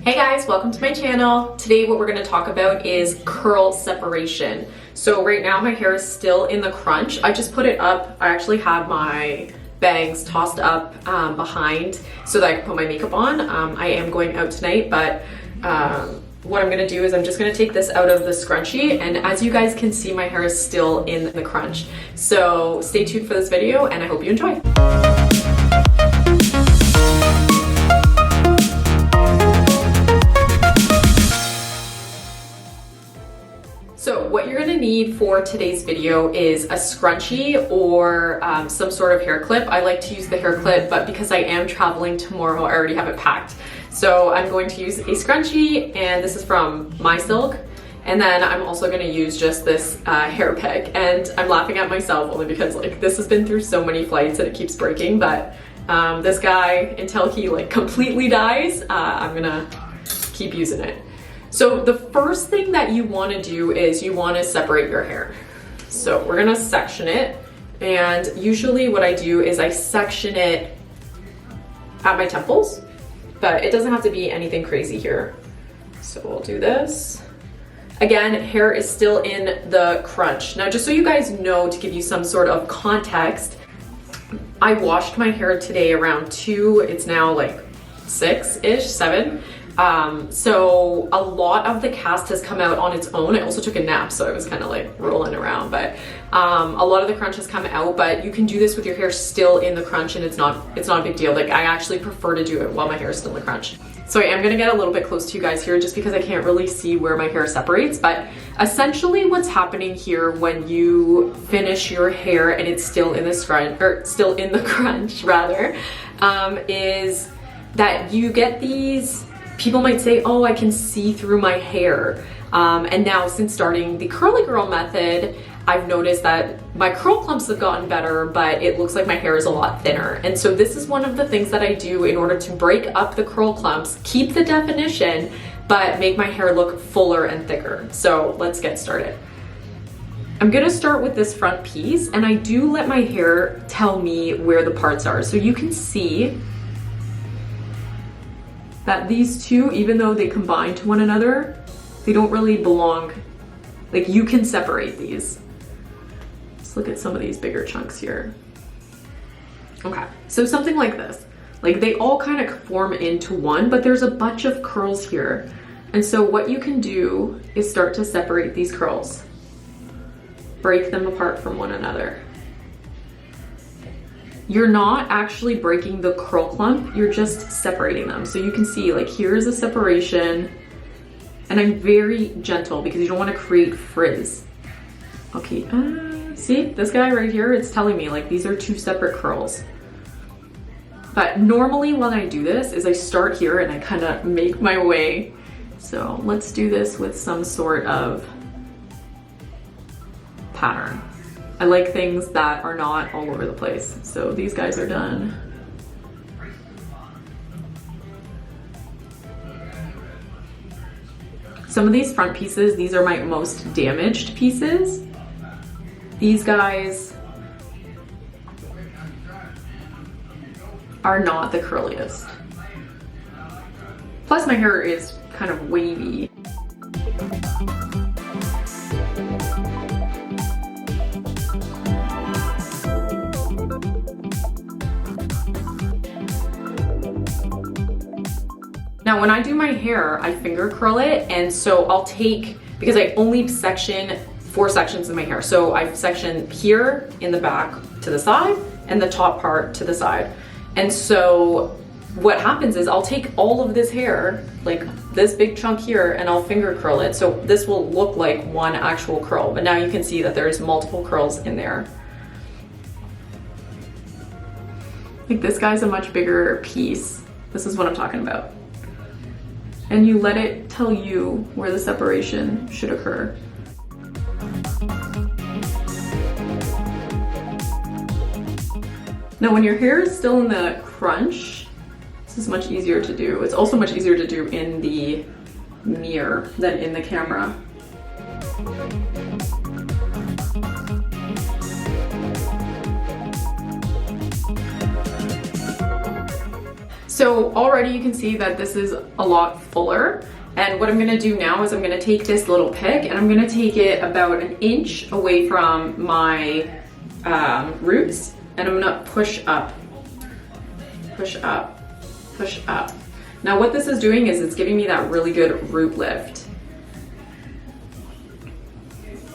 Hey guys, welcome to my channel. Today what we're going to talk about is curl separation. So right now my hair is still in the crunch. I just put it up. I actually have my bangs tossed up behind so that I can put my makeup on. I am going out tonight, but what I'm going to do is I'm just going to take this out of the scrunchie, and as you guys can see, my hair is still in the crunch. So stay tuned for this video and I hope you enjoy. So what you're gonna need for today's video is a scrunchie or some sort of hair clip. I like to use the hair clip, but because I am traveling tomorrow, I already have it packed. So I'm going to use a scrunchie, and this is from My Silk. And then I'm also gonna use just this hair pick. And I'm laughing at myself only because like this has been through so many flights and it keeps breaking, but this guy, until he like completely dies, I'm gonna keep using it. So the first thing that you want to do is you want to separate your hair. So we're going to section it, and usually what I do is I section it at my temples, but it doesn't have to be anything crazy here. So we'll do this. Again, hair is still in the crunch. Now just so you guys know, to give you some sort of context, I washed my hair today around 2, it's now like 6-ish, 7. So a lot of the cast has come out on its own. I also took a nap, so I was kind of like rolling around, but a lot of the crunch has come out. But you can do this with your hair still in the crunch, and it's not a big deal. Like, I actually prefer to do it while my hair is still in the crunch. So I am gonna get a little bit close to you guys here just because I can't really see where my hair separates, but essentially what's happening here when you finish your hair and it's still in the scrunch, or still in the crunch rather, is that you get these. People might say, oh, I can see through my hair. And now since starting the curly girl method, I've noticed that my curl clumps have gotten better, but it looks like my hair is a lot thinner. And so this is one of the things that I do in order to break up the curl clumps, keep the definition, but make my hair look fuller and thicker. So let's get started. I'm gonna start with this front piece, and I do let my hair tell me where the parts are. So you can see that these two, even though they combine to one another, they don't really belong. Like, you can separate these. Let's look at some of these bigger chunks here. Okay, so something like this. Like, they all kind of form into one, but there's a bunch of curls here. And so what you can do is start to separate these curls. Break them apart from one another. You're not actually breaking the curl clump, you're just separating them. So you can see, like, here's a separation, and I'm very gentle because you don't want to create frizz. Okay, see this guy right here, it's telling me like these are two separate curls. But normally when I do this is I start here and I kind of make my way. So let's do this with some sort of pattern. I like things that are not all over the place. So these guys are done. Some of these front pieces, these are my most damaged pieces. These guys are not the curliest. Plus my hair is kind of wavy. Now when I do my hair, I finger curl it, and so I'll take, because I only section 4 sections of my hair. So I section here in the back to the side and the top part to the side. And so what happens is I'll take all of this hair, like this big chunk here, and I'll finger curl it. So this will look like one actual curl, but now you can see that there's multiple curls in there. Like, this guy's a much bigger piece. This is what I'm talking about. And you let it tell you where the separation should occur. Now when your hair is still in the crunch, this is much easier to do. It's also much easier to do in the mirror than in the camera. So already you can see that this is a lot fuller. And what I'm gonna do now is I'm gonna take this little pick and I'm gonna take it about an inch away from my roots, and I'm gonna push up, push up, push up. Now what this is doing is it's giving me that really good root lift.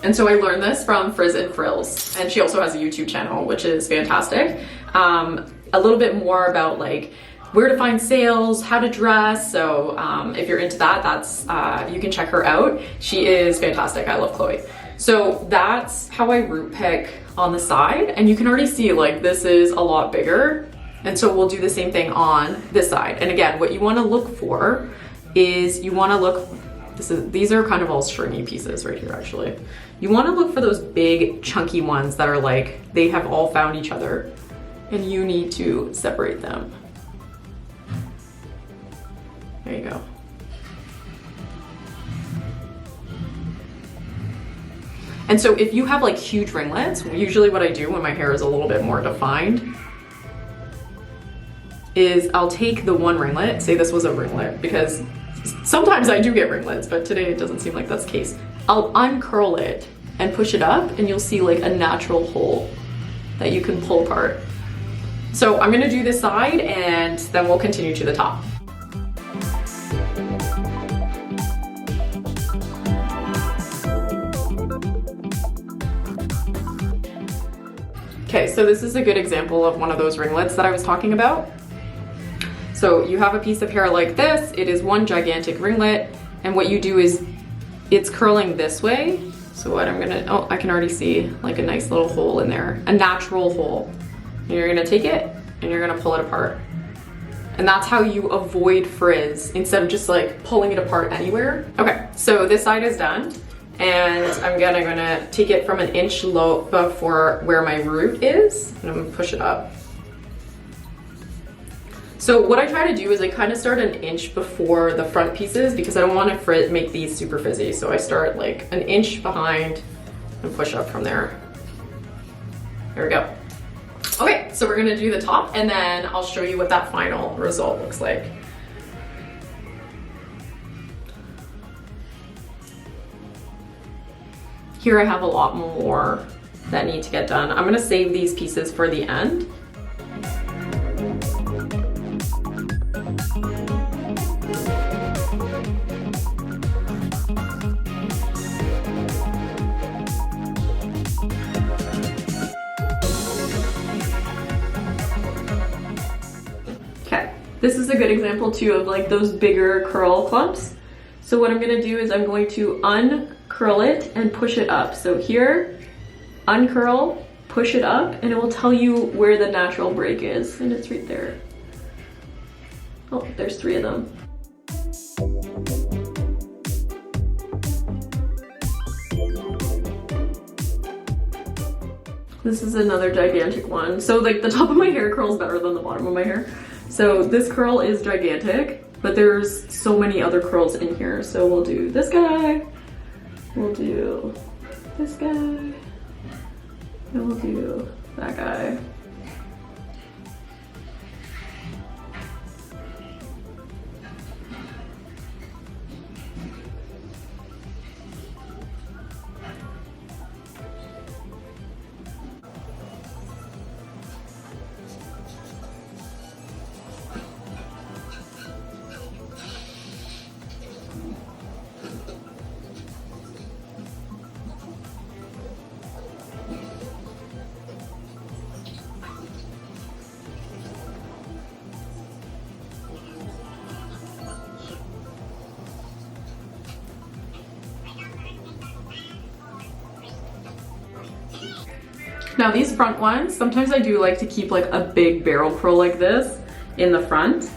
And so I learned this from Frizz and Frills, and she also has a YouTube channel, which is fantastic. A little bit more about like where to find sales, how to dress. So if you're into that, that's you can check her out. She is fantastic. I love Chloe. So that's how I root pick on the side, and you can already see like this is a lot bigger. And so we'll do the same thing on this side. And again, what you want to look for is you want to look, these are kind of all stringy pieces right here actually. You want to look for those big chunky ones that are like, they have all found each other and you need to separate them. There you go. And so if you have like huge ringlets, usually what I do when my hair is a little bit more defined is I'll take the one ringlet, say this was a ringlet, because sometimes I do get ringlets, but today it doesn't seem like that's the case. I'll uncurl it and push it up and you'll see like a natural hole that you can pull apart. So I'm gonna do this side and then we'll continue to the top. Okay, so this is a good example of one of those ringlets that I was talking about. So you have a piece of hair like this, it is one gigantic ringlet, and what you do is it's curling this way. So what I'm gonna, oh, I can already see like a nice little hole in there, a natural hole. And you're gonna take it and you're gonna pull it apart. And that's how you avoid frizz instead of just like pulling it apart anywhere. Okay, so this side is done. And I'm gonna take it from an inch low before where my root is, and I'm gonna push it up. So what I try to do is I kind of start an inch before the front pieces because I don't want to make these super frizzy. So I start like an inch behind and push up from there. There we go. Okay, so we're gonna do the top and then I'll show you what that final result looks like. Here I have a lot more that need to get done. I'm gonna save these pieces for the end. Okay, this is a good example too of like those bigger curl clumps. So what I'm gonna do is I'm going to uncurl it and push it up. So here, uncurl, push it up, and it will tell you where the natural break is, and it's right there. Oh, there's 3 of them. This is another gigantic one. So like the top of my hair curls better than the bottom of my hair. So this curl is gigantic, but there's so many other curls in here. So we'll do this guy, we'll do this guy, and we'll do that guy. Now these front ones, sometimes I do like to keep like a big barrel curl like this in the front,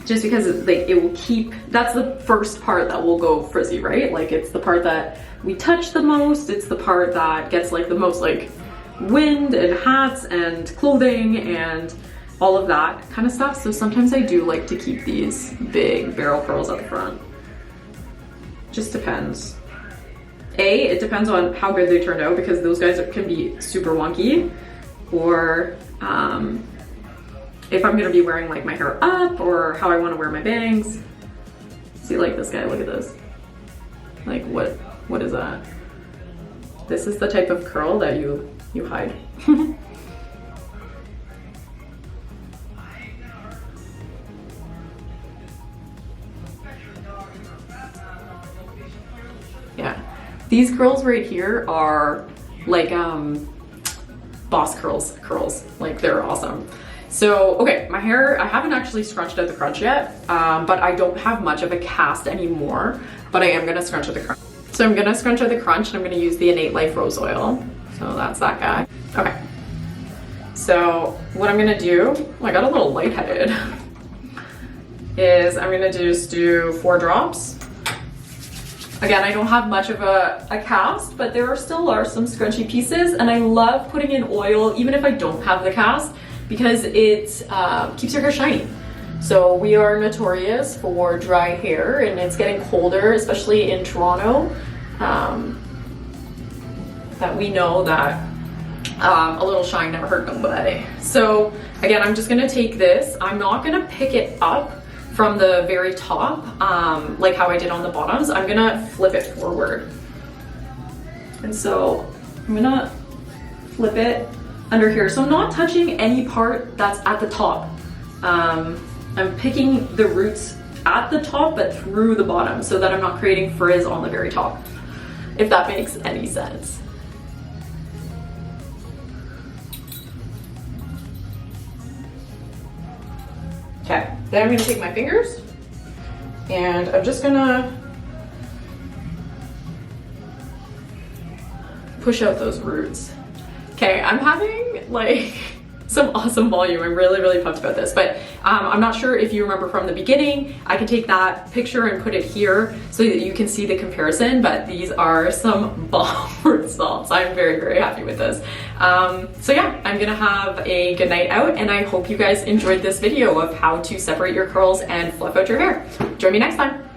just because it will keep, that's the first part that will go frizzy, right? Like it's the part that we touch the most, it's the part that gets like the most like wind and hats and clothing and all of that kind of stuff. So sometimes I do like to keep these big barrel curls at the front. Just depends. It depends on how good they turned out because those guys can be super wonky, or if I'm gonna be wearing like my hair up or how I wanna wear my bangs. See, like this guy, look at this. Like what is that? This is the type of curl that you hide. Yeah, these curls right here are like boss curls, like they're awesome. So, okay, my hair, I haven't actually scrunched at the crunch yet, but I don't have much of a cast anymore, but I am gonna scrunch at the crunch. So I'm gonna scrunch at the crunch and I'm gonna use the Innate Life Rose Oil. So that's that guy. Okay, so what I'm gonna do, oh, I got a little lightheaded, is I'm gonna just do 4 drops. Again, I don't have much of a cast, but there still are some scrunchy pieces, and I love putting in oil, even if I don't have the cast, because it keeps your hair shiny. So we are notorious for dry hair, and it's getting colder, especially in Toronto, that we know that a little shine never hurt nobody. So again, I'm just gonna take this. I'm not gonna pick it up from the very top, like how I did on the bottoms. I'm gonna flip it forward. And so I'm gonna flip it under here. So I'm not touching any part that's at the top. I'm picking the roots at the top, but through the bottom, so that I'm not creating frizz on the very top, if that makes any sense. Okay, then I'm gonna take my fingers and I'm just gonna push out those roots. Okay, I'm having like some awesome volume. I'm really pumped about this, but I'm not sure if you remember from the beginning. I can take that picture and put it here so that you can see the comparison, but these are some bomb results. I'm very happy with this. So yeah, I'm gonna have a good night out, and I hope you guys enjoyed this video of how to separate your curls and fluff out your hair. Join me next time.